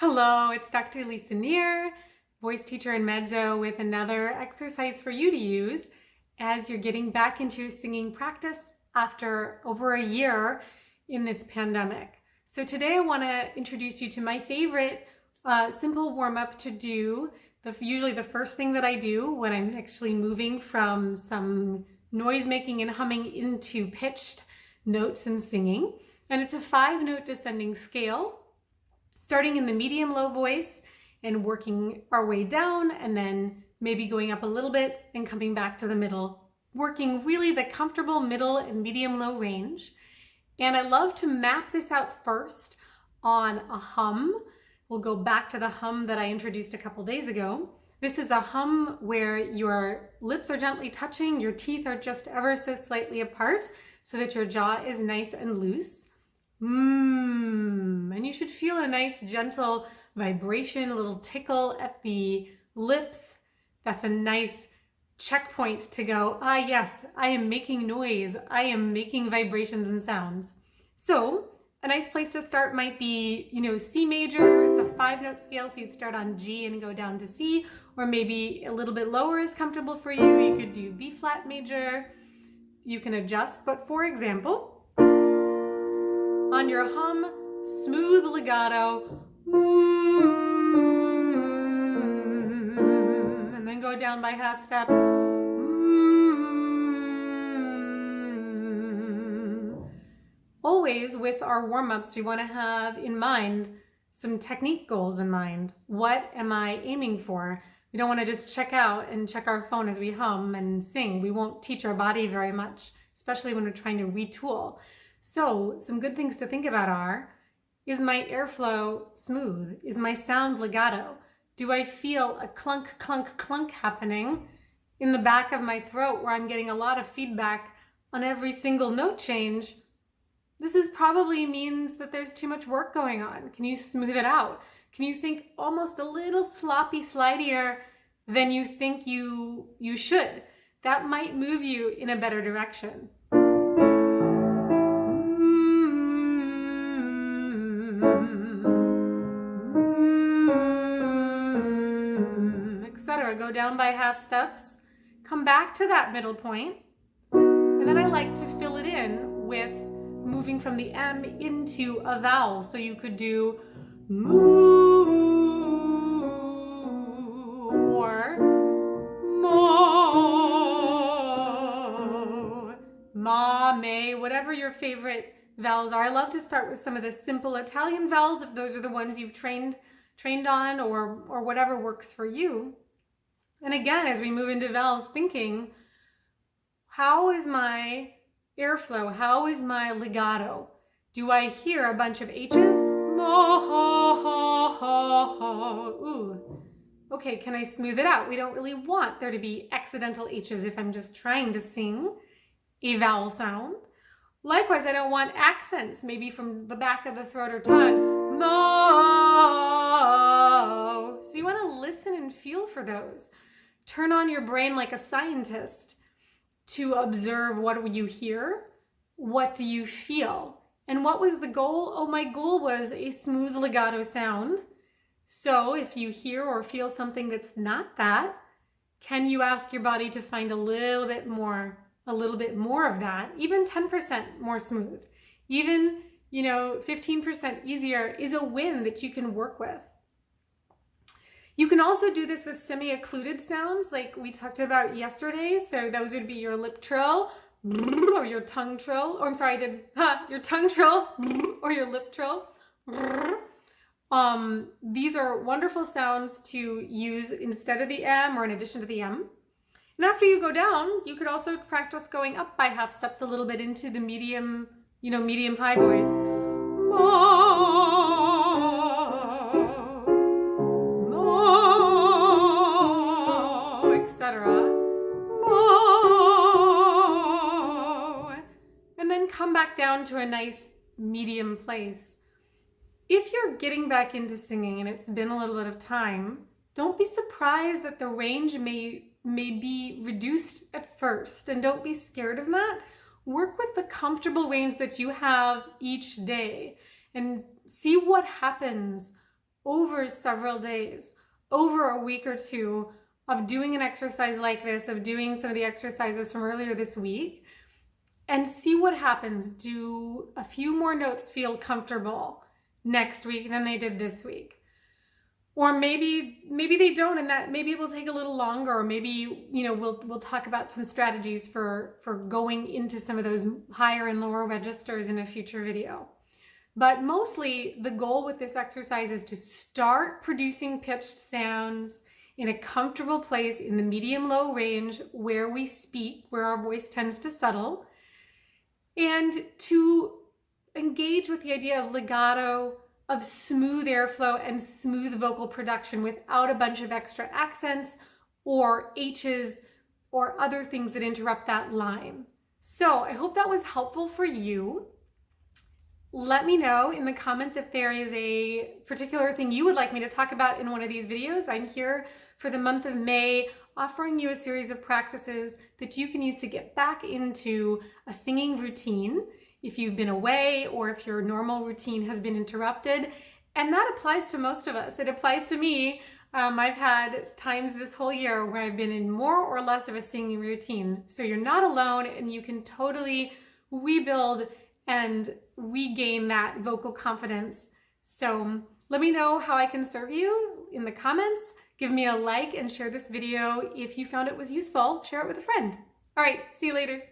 Hello, it's Dr. Lisa Neer, voice teacher in Mezzo, with another exercise for you to use as you're getting back into singing practice after over a year in this pandemic. So today I want to introduce you to my favorite simple warm-up to do. Usually the first thing that I do when I'm actually moving from some noise making and humming into pitched notes and singing. And it's a 5-note descending scale, starting in the medium low voice and working our way down, and then maybe going up a little bit and coming back to the middle, working really the comfortable middle and medium low range. And I love to map this out first on a hum. We'll go back to the hum that I introduced a couple days ago. This is a hum where your lips are gently touching, your teeth are just ever so slightly apart so that your jaw is nice and loose. And you should feel a nice gentle vibration, a little tickle at the lips. That's a nice checkpoint to go, yes, I am making noise. I am making vibrations and sounds. So a nice place to start might be, C major. It's a 5-note scale, so you'd start on G and go down to C, or maybe a little bit lower is comfortable for you. You could do B flat major. You can adjust, but for example, on your hum, smooth legato, and then go down by half step. Always with our warm-ups, we want to have in mind some technique goals in mind. What am I aiming for? We don't want to just check out and check our phone as we hum and sing. We won't teach our body very much, especially when we're trying to retool. So some good things to think about are, is my airflow smooth? Is my sound legato? Do I feel a clunk, clunk, clunk happening in the back of my throat where I'm getting a lot of feedback on every single note change? This probably means that there's too much work going on. Can you smooth it out? Can you think almost a little sloppy, slidier than you think you should? That might move you in a better direction. Etc. Go down by half steps, come back to that middle point, and then I like to fill it in with moving from the M into a vowel. So you could do moo or mo, ma, may, whatever your favorite vowels are. I love to start with some of the simple Italian vowels if those are the ones you've trained on, or whatever works for you. And again, as we move into vowels, thinking, how is my airflow? How is my legato? Do I hear a bunch of H's? Ooh. Okay, can I smooth it out? We don't really want there to be accidental H's if I'm just trying to sing a vowel sound. Likewise, I don't want accents, maybe from the back of the throat or tongue. Mo. So you want to listen and feel for those. Turn on your brain like a scientist to observe what you hear, what do you feel, and what was the goal? Oh, my goal was a smooth legato sound. So if you hear or feel something that's not that, can you ask your body to find a little bit more of that? Even 10% more smooth, even 15% easier is a win that you can work with. You can also do this with semi-occluded sounds like we talked about yesterday. So those would be your lip trill or your tongue trill. Or I'm sorry, your tongue trill or your lip trill. These are wonderful sounds to use instead of the M or in addition to the M. And after you go down, you could also practice going up by half steps a little bit into the medium high voice. Etc. And then come back down to a nice medium place. If you're getting back into singing and it's been a little bit of time, don't be surprised that the range may be reduced at first, and don't be scared of that. Work with the comfortable range that you have each day and see what happens over several days, over a week or two of doing an exercise like this, of doing some of the exercises from earlier this week, and see what happens. Do a few more notes feel comfortable next week than they did this week? Or maybe they don't, and that maybe it will take a little longer, or maybe, we'll talk about some strategies for going into some of those higher and lower registers in a future video. But mostly the goal with this exercise is to start producing pitched sounds in a comfortable place in the medium-low range where we speak, where our voice tends to settle, and to engage with the idea of legato, of smooth airflow and smooth vocal production without a bunch of extra accents or H's or other things that interrupt that line. So I hope that was helpful for you. Let me know in the comments if there is a particular thing you would like me to talk about in one of these videos. I'm here for the month of May, offering you a series of practices that you can use to get back into a singing routine if you've been away or if your normal routine has been interrupted. And that applies to most of us. It applies to me. I've had times this whole year where I've been in more or less of a singing routine. So you're not alone, and you can totally rebuild and regain that vocal confidence. So let me know how I can serve you in the comments. Give me a like and share this video if you found it was useful. Share it with a friend. All right, see you later.